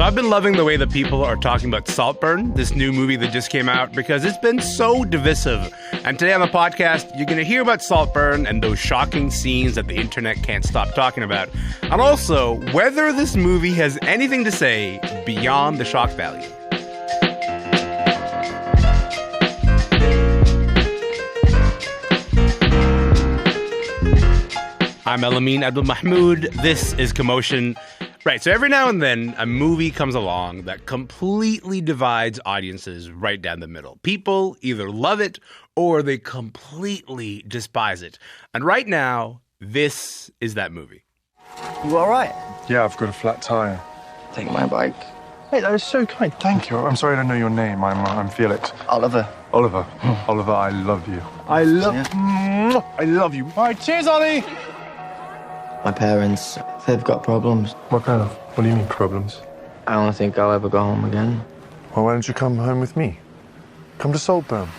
So I've been loving the way that people are talking about Saltburn, this new movie that just came out, because it's been so divisive. And today on the podcast, you're going to hear about Saltburn and those shocking scenes that the internet can't stop talking about. And also, whether this movie has anything to say beyond the shock value. I'm Elamin Abdelmahmoud. This is Commotion. Right, so every now and then, a movie comes along that completely divides audiences right down the middle. People either love it or they completely despise it. And right now, this is that movie. You all right? Yeah, I've got a flat tire. Take my bike. Hey, that was so kind. Thank you. I'm sorry I don't know your name. I'm Felix. Oliver. Oliver. Oliver, I love you. I love you. All right, cheers, Ollie. My parents, they've got problems. What kind of? What do you mean, problems? I don't think I'll ever go home again. Well, why don't you come home with me? Come to Saltburn.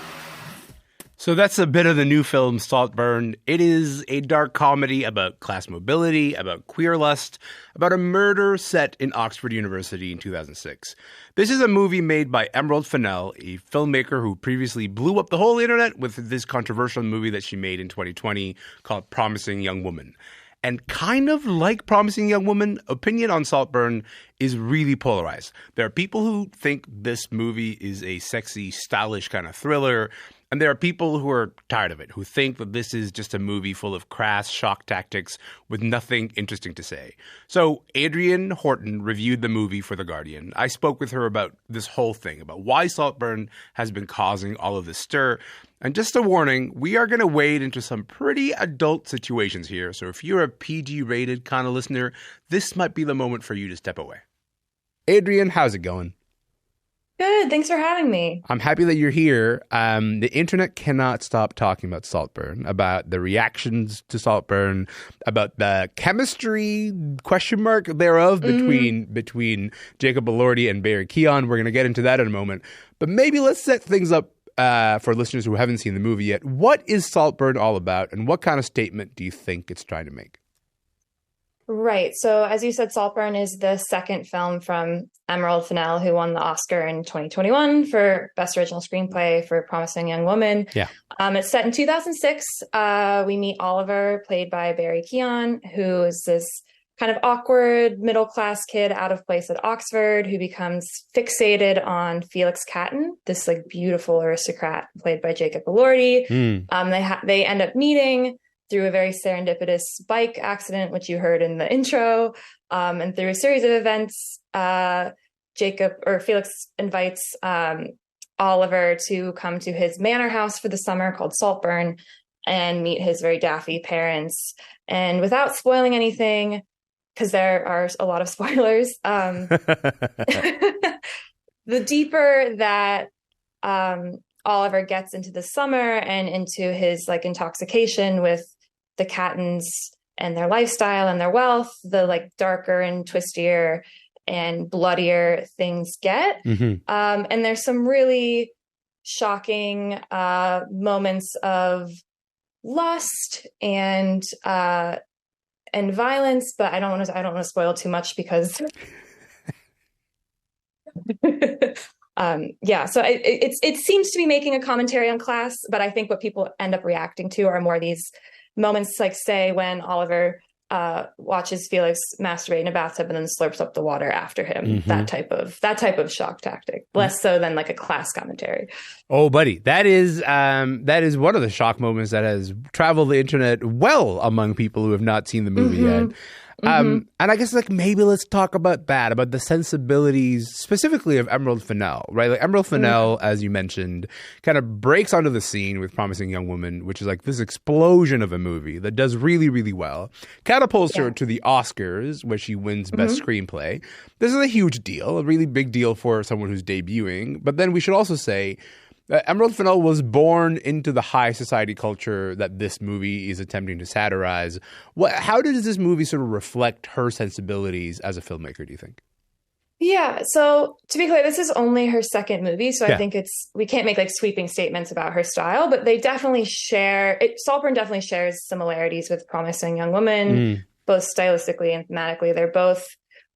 So that's a bit of the new film, Saltburn. It is a dark comedy about class mobility, about queer lust, about a murder set in Oxford University in 2006. This is a movie made by Emerald Fennell, a filmmaker who previously blew up the whole internet with this controversial movie that she made in 2020 called Promising Young Woman. And kind of like Promising Young Woman, opinion on Saltburn is really polarized. There are people who think this movie is a sexy, stylish kind of thriller. And there are people who are tired of it, who think that this is just a movie full of crass shock tactics with nothing interesting to say. So Adrian Horton reviewed the movie for The Guardian. I spoke with her about this whole thing, about why Saltburn has been causing all of this stir. And just a warning, we are going to wade into some pretty adult situations here. So if you're a PG-rated kind of listener, this might be the moment for you to step away. Adrian, how's it going? Good. Thanks for having me. I'm happy that you're here. The internet cannot stop talking about Saltburn, about the reactions to Saltburn, about the chemistry thereof between Jacob Elordi and Barry Keoghan. We're going to get into that in a moment. But maybe let's set things up for listeners who haven't seen the movie yet. What is Saltburn all about, and what kind of statement do you think it's trying to make? Right. So as you said, Saltburn is the second film from Emerald Fennell, who won the Oscar in 2021 for Best Original Screenplay for Promising Young Woman. Yeah. It's set in 2006. We meet Oliver, played by Barry Keoghan, who is this kind of awkward middle-class kid out of place at Oxford who becomes fixated on Felix Catton, this like beautiful aristocrat played by Jacob Elordi. They end up meeting through a very serendipitous bike accident, which you heard in the intro, and through a series of events, Felix invites Oliver to come to his manor house for the summer called Saltburn and meet his very daffy parents. And without spoiling anything, because there are a lot of spoilers, the deeper that Oliver gets into the summer and into his like intoxication with the Cattons and their lifestyle and their wealth, the like darker and twistier and bloodier things get. And there's some really shocking moments of lust and violence, but I don't want to spoil too much because so it seems to be making a commentary on class, but I think what people end up reacting to are more these moments, like say when Oliver watches Felix masturbate in a bathtub and then slurps up the water after him. That type of shock tactic, less so than like a class commentary. Oh, buddy, that is one of the shock moments that has traveled the internet well among people who have not seen the movie yet. And I guess like maybe let's talk about that, about the sensibilities specifically of Emerald Fennell, right? Like Emerald Fennell, as you mentioned, kind of breaks onto the scene with Promising Young Woman, which is like this explosion of a movie that does really, really well. Catapults her to the Oscars, where she wins Best Screenplay. This is a huge deal, a really big deal for someone who's debuting. But then we should also say Emerald Fennell was born into the high society culture that this movie is attempting to satirize. How does this movie sort of reflect her sensibilities as a filmmaker, do you think? Yeah, so to be clear, this is only her second movie, so I think we can't make like sweeping statements about her style, but they definitely Saltburn definitely shares similarities with Promising Young Woman, both stylistically and thematically. They're both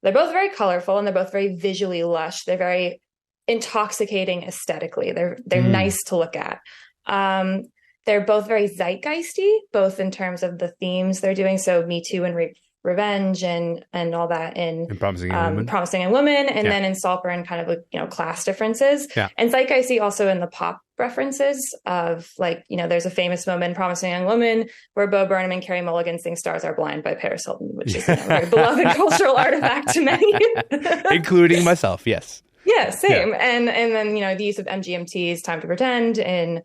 they're both very colorful and they're both very visually lush. They're very intoxicating aesthetically. They're nice to look at. They're both very zeitgeisty, both in terms of the themes they're doing. So Me Too and revenge and all that in Promising Young Woman. And then in Saltburn, kind of class differences. Yeah. And zeitgeisty also in the pop references of there's a famous moment in Promising Young Woman where Bo Burnham and Carey Mulligan sing Stars Are Blind by Paris Hilton, which is a very beloved cultural artifact to many. Including myself, yes. Yeah, same. Yeah. And then, the use of MGMT's Time to Pretend in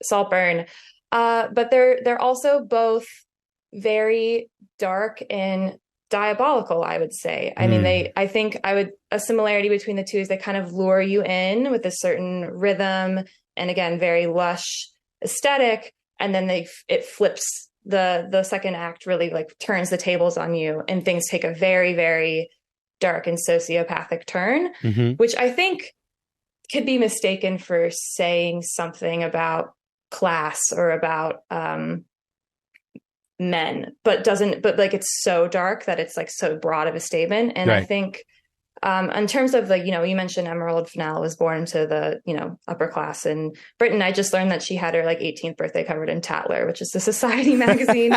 Saltburn. But they're also both very dark and diabolical, I would say. I mean, a similarity between the two is they kind of lure you in with a certain rhythm and, again, very lush aesthetic. And then it flips the second act, really turns the tables on you, and things take a very, very dark and sociopathic turn, which I think could be mistaken for saying something about class or about men, but it's so dark that it's so broad of a statement. And right. I think in terms of you mentioned Emerald Fennell was born into the upper class in Britain. I just learned that she had her 18th birthday covered in Tatler, which is the society magazine,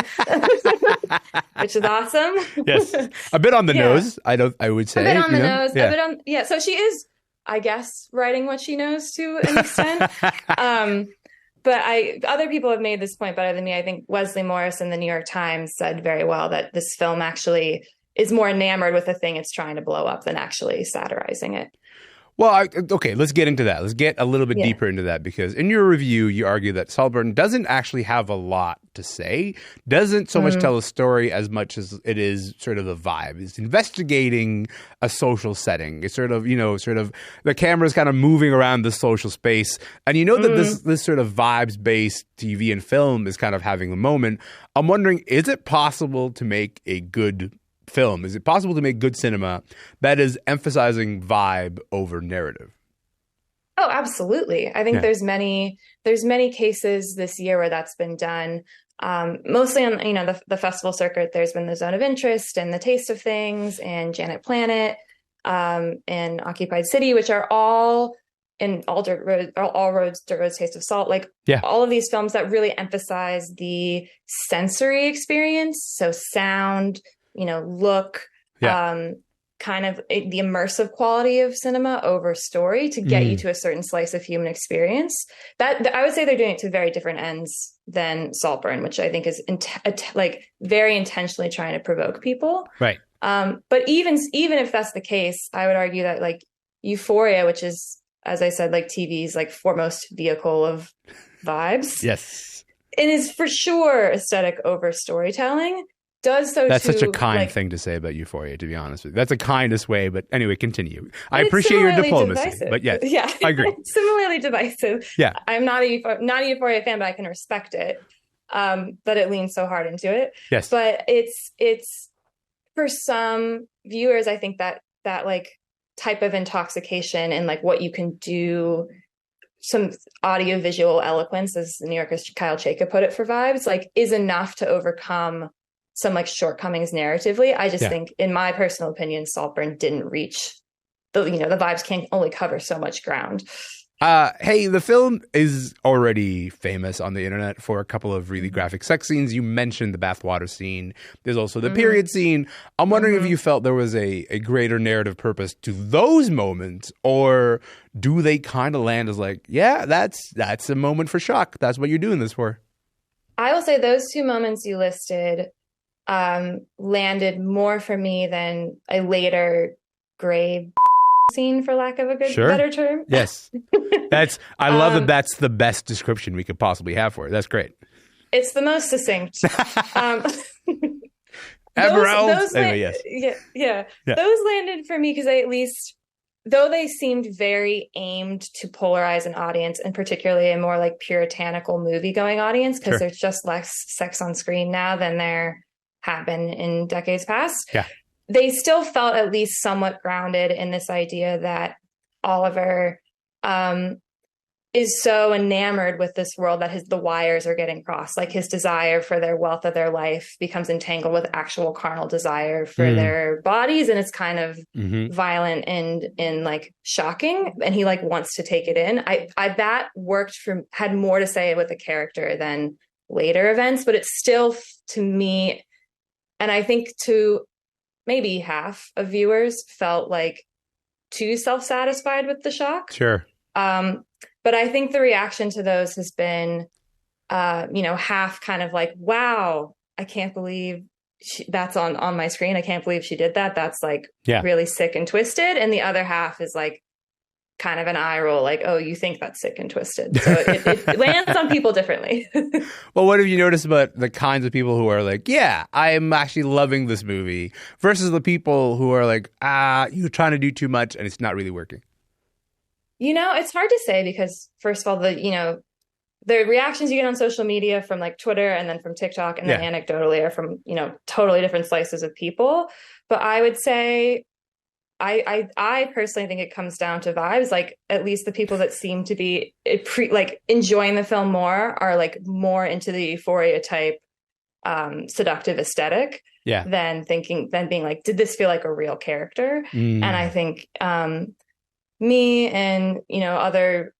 which is awesome. Yes, a bit on the nose. I would say a bit on the nose. Yeah. A bit on, yeah. So she is, I guess, writing what she knows to an extent. But other people have made this point better than me. I think Wesley Morris in the New York Times said very well that this film actually is more enamored with the thing it's trying to blow up than actually satirizing it. Well, okay, let's get into that. Let's get a little bit deeper into that, because in your review, you argue that Saltburn doesn't actually have a lot to say, doesn't so much tell a story as much as it is sort of the vibe. It's investigating a social setting. It's sort of the camera's kind of moving around the social space. And that this sort of vibes-based TV and film is kind of having a moment. I'm wondering, is it possible to make a good film? Is it possible to make good cinema that is emphasizing vibe over narrative? Oh, absolutely. I think there's many cases this year where that's been done. Mostly on the festival circuit. There's been The Zone of Interest and The Taste of Things and Janet Planet and Occupied City, which are all in all roads, Dirt Roads, Taste of Salt. All of these films that really emphasize the sensory experience. So sound, look, kind of the immersive quality of cinema over story to get you to a certain slice of human experience. That I would say they're doing it to very different ends than Saltburn, which I think is very intentionally trying to provoke people. Right. But even if that's the case, I would argue that Euphoria, which is, as I said, TV's foremost vehicle of vibes. Yes. It is for sure aesthetic over storytelling. That's such a kind thing to say about Euphoria, to be honest with you. That's the kindest way, but anyway, continue. I appreciate your diplomacy, divisive. But yes, yeah, I agree. Similarly divisive. Yeah, I'm not a Euphoria fan, but I can respect it. But it leans so hard into it. Yes, but it's for some viewers, I think that type of intoxication and what you can do, some audiovisual eloquence, as the New Yorker's Kyle Chayka put it, for vibes, is enough to overcome some shortcomings narratively. I just think, in my personal opinion, Saltburn didn't reach the vibes can only cover so much ground. Hey, the film is already famous on the internet for a couple of really graphic sex scenes. You mentioned the bathwater scene. There's also the period scene. I'm wondering if you felt there was a greater narrative purpose to those moments, or do they kind of land as that's a moment for shock. That's what you're doing this for. I will say those two moments you listed landed more for me than a later grave scene, for lack of a better term. Yes. I love that's the best description we could possibly have for it. That's great. It's the most succinct. Emerald. Anyway, yes. Yeah. Those landed for me because they, at least, though they seemed very aimed to polarize an audience, and particularly a more puritanical movie-going audience, because there's just less sex on screen now than there have been in decades past. Yeah. They still felt at least somewhat grounded in this idea that Oliver is so enamored with this world that the wires are getting crossed. Like his desire for their wealth of their life becomes entangled with actual carnal desire for their bodies. And it's kind of violent and like shocking. And he like wants to take it in. I that had more to say with the character than later events, but it's still to me, and I think to maybe half of viewers, felt like too self-satisfied with the shock. Sure. But I think the reaction to those has been, half kind of like, wow, I can't believe that's on my screen. I can't believe she did that. That's like really sick and twisted. And the other half is like kind of an eye roll, like, oh, you think that's sick and twisted. So it lands on people differently. Well, what have you noticed about the kinds of people who are like, yeah, I'm actually loving this movie versus the people who are like, you're trying to do too much and it's not really working? It's hard to say because, first of all, the reactions you get on social media from like Twitter and then from TikTok and then anecdotally are from, totally different slices of people. But I would say I personally think it comes down to vibes. Like at least the people that seem to be enjoying the film more are like more into the Euphoria type seductive aesthetic than being like, did this feel like a real character? And I think me and other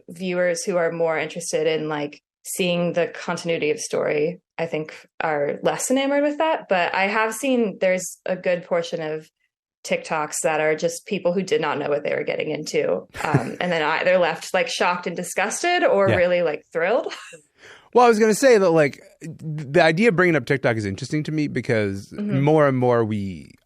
viewers who are more interested in like seeing the continuity of story, I think are less enamored with that. But I have seen there's a good portion of TikToks that are just people who did not know what they were getting into, and then they're left like shocked and disgusted or really like thrilled. Well, I was going to say that like the idea of bringing up TikTok is interesting to me because more and more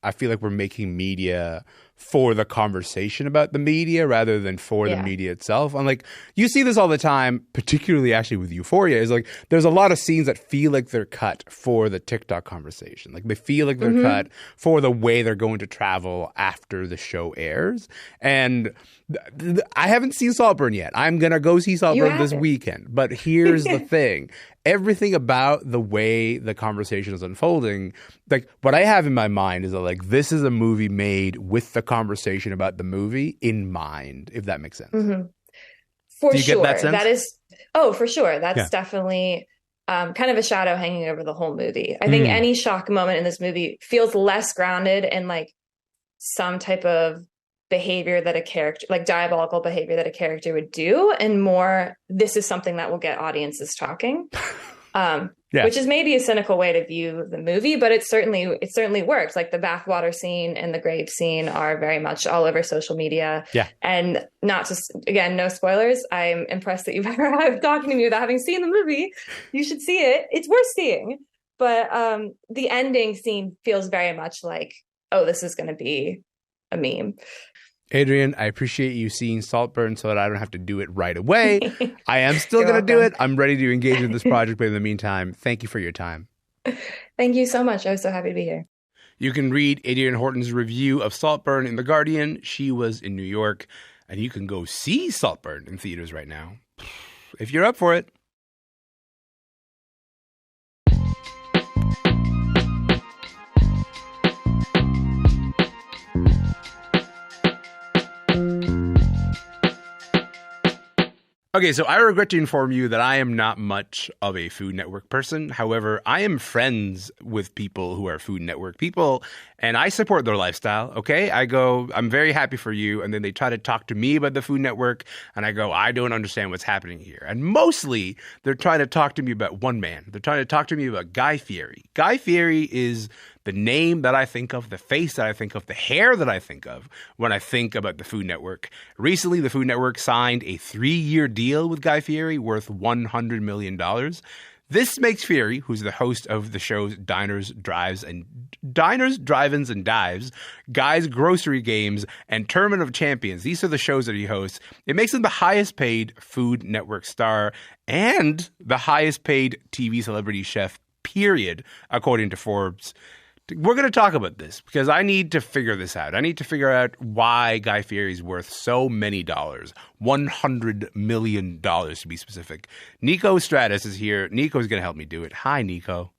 I feel like we're making media for the conversation about the media rather than for the media itself. And like you see this all the time, particularly actually with Euphoria, is like there's a lot of scenes that feel like they're cut for the TikTok conversation. Like they feel like they're cut for the way they're going to travel after the show airs. And I haven't seen Saltburn yet. I'm going to go see Saltburn this weekend. But here's the thing. Everything about the way the conversation is unfolding, like what I have in my mind is that like this is a movie made with the conversation about the movie in mind, if that makes sense. For Do you sure. get that sense? That is, for sure. That's definitely kind of a shadow hanging over the whole movie. I think any shock moment in this movie feels less grounded in like some type of behavior that a character, like diabolical behavior that a character would do, and more, this is something that will get audiences talking, which is maybe a cynical way to view the movie, but it certainly works. Like the bathwater scene and the grave scene are very much all over social media. And not just, again, no spoilers. I'm impressed that you've ever had talking to me without having seen the movie. You should see it. It's worth seeing. But the ending scene feels very much like, oh, this is going to be a meme. Adrian, I appreciate you seeing Saltburn so that I don't have to do it right away. I am still going to do it. I'm ready to engage in this project, but in the meantime, thank you for your time. Thank you so much. I was so happy to be here. You can read Adrian Horton's review of Saltburn in The Guardian. She was in New York, and you can go see Saltburn in theaters right now, if you're up for it. Okay, so I regret to inform you that I am not much of a Food Network person. However, I am friends with people who are Food Network people, and I support their lifestyle, okay? I go, I'm very happy for you, and then they try to talk to me about the Food Network, and I go, I don't understand what's happening here. And mostly, they're trying to talk to me about one man. They're trying to talk to me about Guy Fieri. Guy Fieri is the name that I think of, the face that I think of, the hair that I think of when I think about the Food Network. Recently, the Food Network signed a 3-year deal with Guy Fieri worth $100 million. This makes Fieri, who's the host of the shows Diners, Drive-Ins, and Dives, Guy's Grocery Games, and Tournament of Champions. These are the shows that he hosts. It makes him the highest paid Food Network star and the highest paid TV celebrity chef, period, according to Forbes. We're going to talk about this because I need to figure this out. I need to figure out why Guy Fieri is worth so many dollars, $100 million to be specific. Niko Stratis is here. Niko's going to help me do it. Hi, Niko.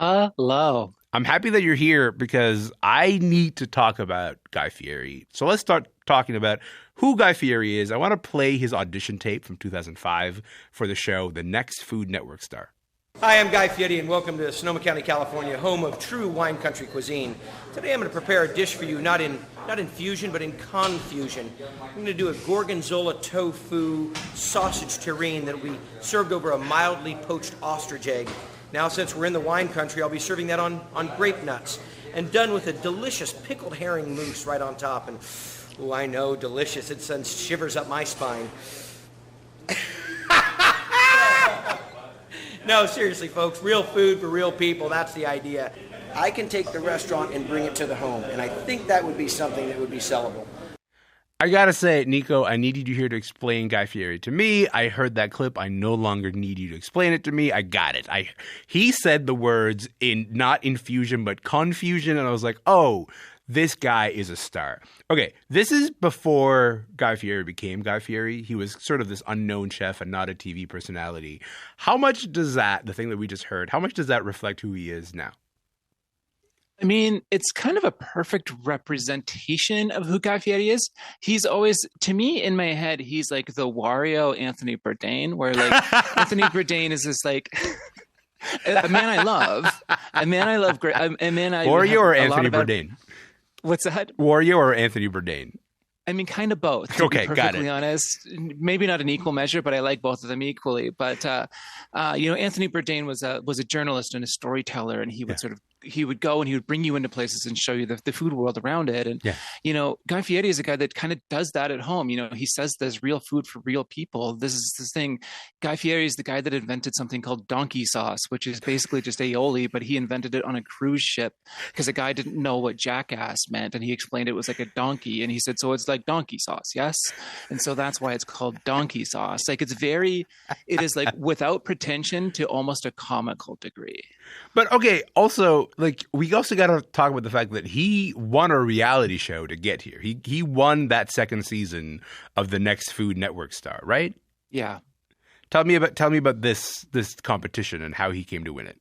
Hello. I'm happy that you're here because I need to talk about Guy Fieri. So let's start talking about who Guy Fieri is. I want to play his audition tape from 2005 for the show The Next Food Network Star. Hi, I'm Guy Fieri, and welcome to Sonoma County, California, home of true wine country cuisine. Today I'm going to prepare a dish for you, not in fusion, but in confusion. I'm going to do a gorgonzola tofu sausage terrine that will be served over a mildly poached ostrich egg. Now, since we're in the wine country, I'll be serving that on grape nuts, and done with a delicious pickled herring mousse right on top. And, oh, I know, delicious. It sends shivers up my spine. No, seriously, folks, real food for real people, that's the idea. I can take the restaurant and bring it to the home, and I think that would be something that would be sellable. I gotta say, Niko, I needed you here to explain Guy Fieri to me. I heard that clip. I no longer need you to explain it to me. I got it. He said the words in not infusion, but confusion, and I was like, oh, this guy is a star. Okay, this is before Guy Fieri became Guy Fieri. He was sort of this unknown chef and not a TV personality. How much does that, the thing that we just heard, how much does that reflect who he is now? I mean, it's kind of a perfect representation of who Guy Fieri is. He's always, to me, in my head, he's like the Wario Anthony Bourdain, where like Anthony Bourdain is this like a man I love, a man I love, a man I Wario or Anthony Bourdain? What's that? Wario or Anthony Bourdain? I mean, kind of both. To okay, be got it. Perfectly honest, maybe not an equal measure, but I like both of them equally. But Anthony Bourdain was a journalist and a storyteller, and he would go and he would bring you into places and show you the food world around it. And Guy Fieri is a guy that kind of does that at home. He says there's real food for real people. This is this thing. Guy Fieri is the guy that invented something called donkey sauce, which is basically just aioli, but he invented it on a cruise ship because a guy didn't know what jackass meant, and he explained it was like a donkey, and he said, so it's like donkey sauce, yes? And so that's why it's called donkey sauce. Like it is like without pretension to almost a comical degree. But okay, also, like, we also got to talk about the fact that he won a reality show to get here. He won that second season of The Next Food Network Star, right? Yeah. Tell me about this competition and how he came to win it.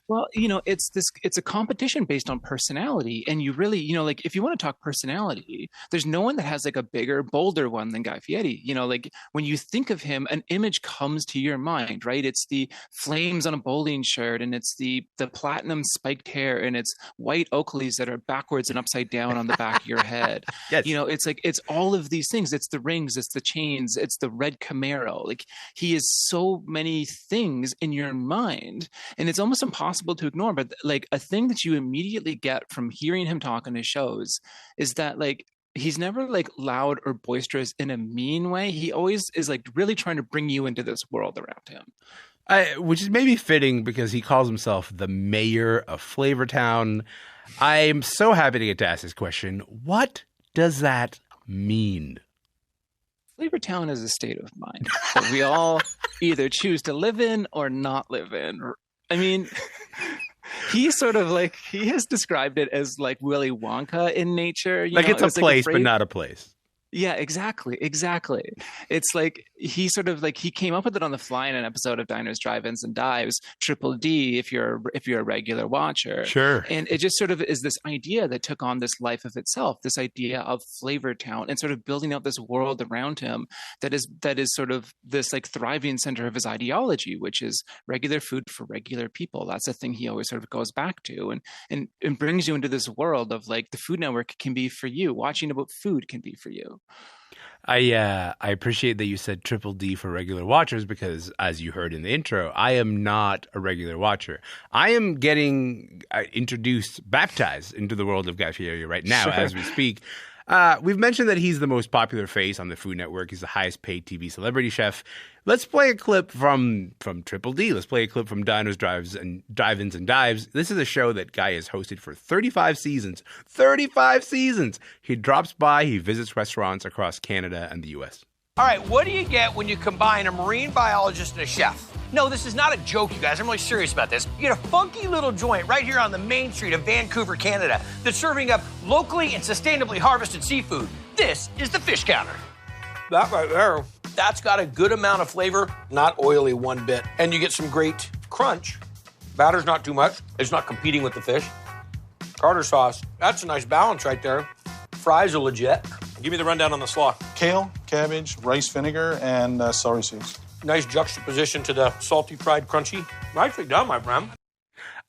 Well, it's a competition based on personality. And you really, like if you want to talk personality, there's no one that has like a bigger, bolder one than Guy Fieri. Like when you think of him, an image comes to your mind, right? It's the flames on a bowling shirt, and it's the platinum spiked hair, and it's white Oakleys that are backwards and upside down on the back of your head. Yes. It's all of these things. It's the rings, it's the chains, it's the red Camaro. Like he is so many things in your mind, and it's almost impossible to ignore. But like a thing that you immediately get from hearing him talk on his shows is that like he's never like loud or boisterous in a mean way. He always is like really trying to bring you into this world around him. Which is maybe fitting because he calls himself the mayor of Flavortown. I'm so happy to get to ask this question. What does that mean? Flavortown is a state of mind that we all either choose to live in or not live in. I mean, he has described it as like Willy Wonka in nature. It's a place, but not a place. Yeah, exactly. It's like he came up with it on the fly in an episode of Diners, Drive-Ins, and Dives, Triple D if you're a regular watcher. Sure. And it just sort of is this idea that took on this life of itself, this idea of Flavortown, and sort of building out this world around him that is sort of this like thriving center of his ideology, which is regular food for regular people. That's the thing he always sort of goes back to and brings you into this world of like the Food Network can be for you. Watching about food can be for you. I appreciate that you said Triple D for regular watchers because, as you heard in the intro, I am not a regular watcher. I am getting baptized into the world of Guy Fieri right now as we speak. We've mentioned that he's the most popular face on the Food Network. He's the highest paid TV celebrity chef. Let's play a clip from Triple D. Let's play a clip from Diners, Drives, and Drive-Ins and Dives. This is a show that Guy has hosted for 35 seasons. 35 seasons! He drops by, he visits restaurants across Canada and the U.S. All right, what do you get when you combine a marine biologist and a chef? No, this is not a joke, you guys. I'm really serious about this. You get a funky little joint right here on the main street of Vancouver, Canada, that's serving up locally and sustainably harvested seafood. This is the Fish Counter. That right there, that's got a good amount of flavor, not oily one bit. And you get some great crunch Batter's not too much. It's not competing with the fish. Tartar sauce, that's a nice balance right there. Fries are legit. Give me the rundown on the slaw. Kale, cabbage, rice vinegar, and celery seeds. Nice juxtaposition to the salty fried crunchy. Nicely done, my friend.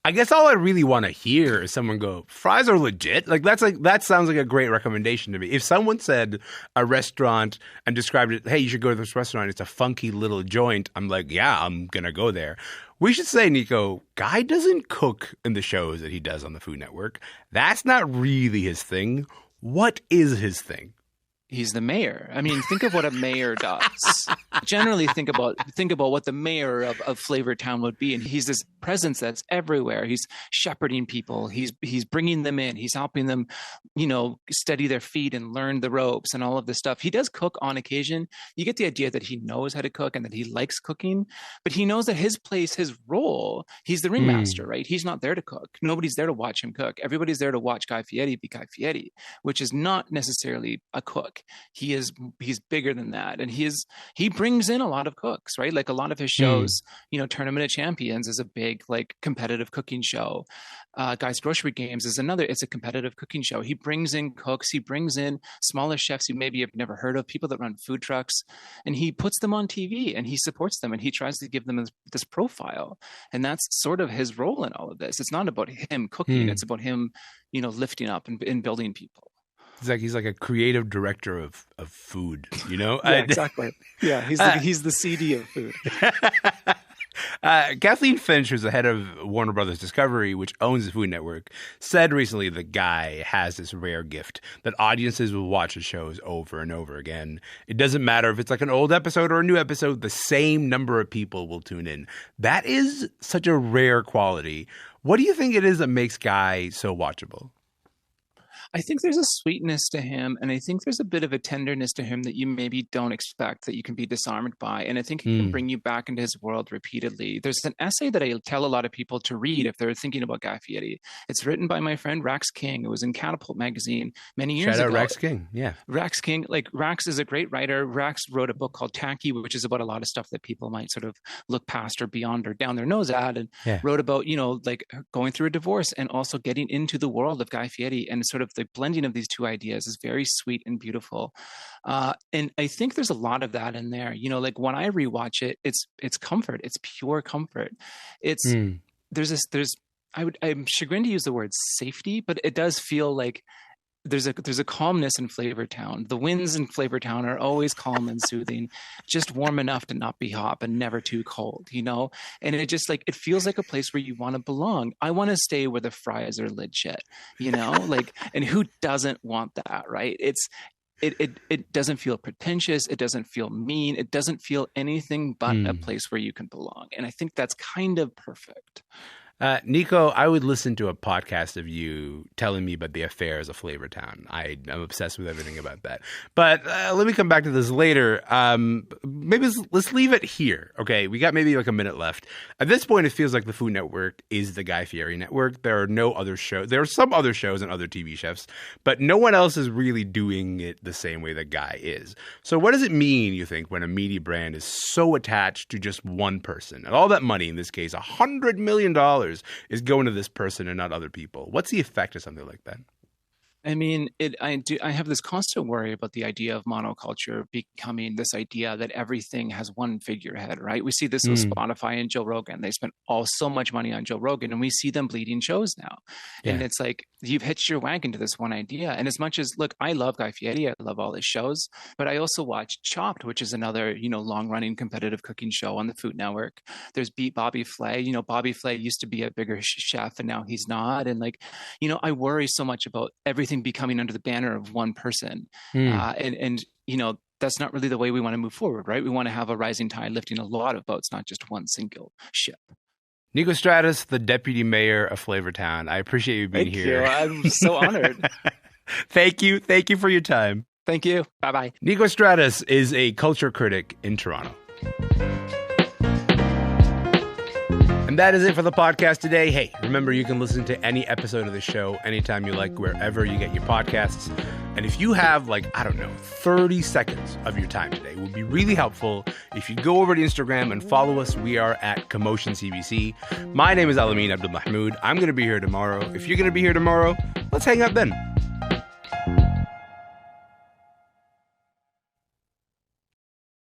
I guess all I really want to hear is someone go, fries are legit. That sounds like a great recommendation to me. If someone said a restaurant and described it, hey, you should go to this restaurant, it's a funky little joint, I'm like, yeah, I'm going to go there. We should say, Niko, Guy doesn't cook in the shows that he does on the Food Network. That's not really his thing. What is his thing? He's the mayor. I mean, think of what a mayor does. Generally, think about what the mayor of Flavor Town would be, and he's this presence that's everywhere. He's shepherding people. He's bringing them in. He's helping them, steady their feet and learn the ropes and all of this stuff. He does cook on occasion. You get the idea that he knows how to cook and that he likes cooking, but he knows that his place, his role, he's the ringmaster, right? He's not there to cook. Nobody's there to watch him cook. Everybody's there to watch Guy Fieri be Guy Fieri, which is not necessarily a cook. He's bigger than that, and he brings in a lot of cooks, right? Like a lot of his shows, Tournament of Champions is a big competitive cooking show. Guy's Grocery Games is another. It's a competitive cooking show. He brings in cooks. He brings in smaller chefs you maybe have never heard of, people that run food trucks, and he puts them on TV and he supports them and he tries to give them this profile. And that's sort of his role in all of this. It's not about him cooking. It's about him, lifting up and building people. He's like a creative director of food, Yeah, exactly. Yeah, he's the CD of food. Kathleen Finch, who's the head of Warner Brothers Discovery, which owns the Food Network, said recently that Guy has this rare gift that audiences will watch his shows over and over again. It doesn't matter if it's like an old episode or a new episode, the same number of people will tune in. That is such a rare quality. What do you think it is that makes Guy so watchable? I think there's a sweetness to him, and I think there's a bit of a tenderness to him that you maybe don't expect, that you can be disarmed by. And I think he can bring you back into his world repeatedly. There's an essay that I tell a lot of people to read if they're thinking about Guy Fieri. It's written by my friend Rax King. It was in Catapult magazine many years ago. Shout out Rax King, yeah. Rax King, Rax is a great writer. Rax wrote a book called Tacky, which is about a lot of stuff that people might sort of look past or beyond or down their nose at, and wrote about, going through a divorce and also getting into the world of Guy Fieri, and sort of the blending of these two ideas is very sweet and beautiful. And I think there's a lot of that in there. When I rewatch it, it's comfort. It's pure comfort. I'm chagrined to use the word safety, but it does feel like there's a calmness in Flavor Town. The winds in Flavor Town are always calm and soothing, just warm enough to not be hot, but never too cold, And it just it feels like a place where you want to belong. I want to stay where the fries are legit, and who doesn't want that, right? It doesn't feel pretentious. It doesn't feel mean. It doesn't feel anything but a place where you can belong. And I think that's kind of perfect. Niko, I would listen to a podcast of you telling me about the affairs of Flavor Town. I'm obsessed with everything about that. But let me come back to this later. Maybe let's leave it here. Okay, we got maybe a minute left. At this point, it feels like the Food Network is the Guy Fieri network. There are no other shows. There are some other shows and other TV chefs, but no one else is really doing it the same way that Guy is. So what does it mean, you think, when a media brand is so attached to just one person? And all that money, in this case, $100 million, is going to this person and not other people. What's the effect of something like that? I mean, I have this constant worry about the idea of monoculture becoming this idea that everything has one figurehead, right? We see this with Spotify and Joe Rogan. They spent so much money on Joe Rogan, and we see them bleeding shows now. Yeah. And it's like, you've hitched your wagon to this one idea. And as much as, look, I love Guy Fieri, I love all his shows, but I also watch Chopped, which is another, long-running competitive cooking show on the Food Network. There's Beat Bobby Flay. Bobby Flay used to be a bigger chef, and now he's not. And I worry so much about everything becoming under the banner of one person. And that's not really the way we want to move forward, right? We want to have a rising tide lifting a lot of boats, not just one single ship. Niko Stratis, the deputy mayor of Flavor Town. I appreciate you being here. Thank you. I'm so honored. Thank you. Thank you for your time. Thank you. Bye-bye. Niko Stratis is a culture critic in Toronto. And that is it for the podcast today. Hey, remember, you can listen to any episode of the show anytime you like, wherever you get your podcasts. And if you have, 30 seconds of your time today, it would be really helpful if you go over to Instagram and follow us. We are at Commotion CBC. My name is Elamin Abdelmahmoud. I'm going to be here tomorrow. If you're going to be here tomorrow, let's hang out then.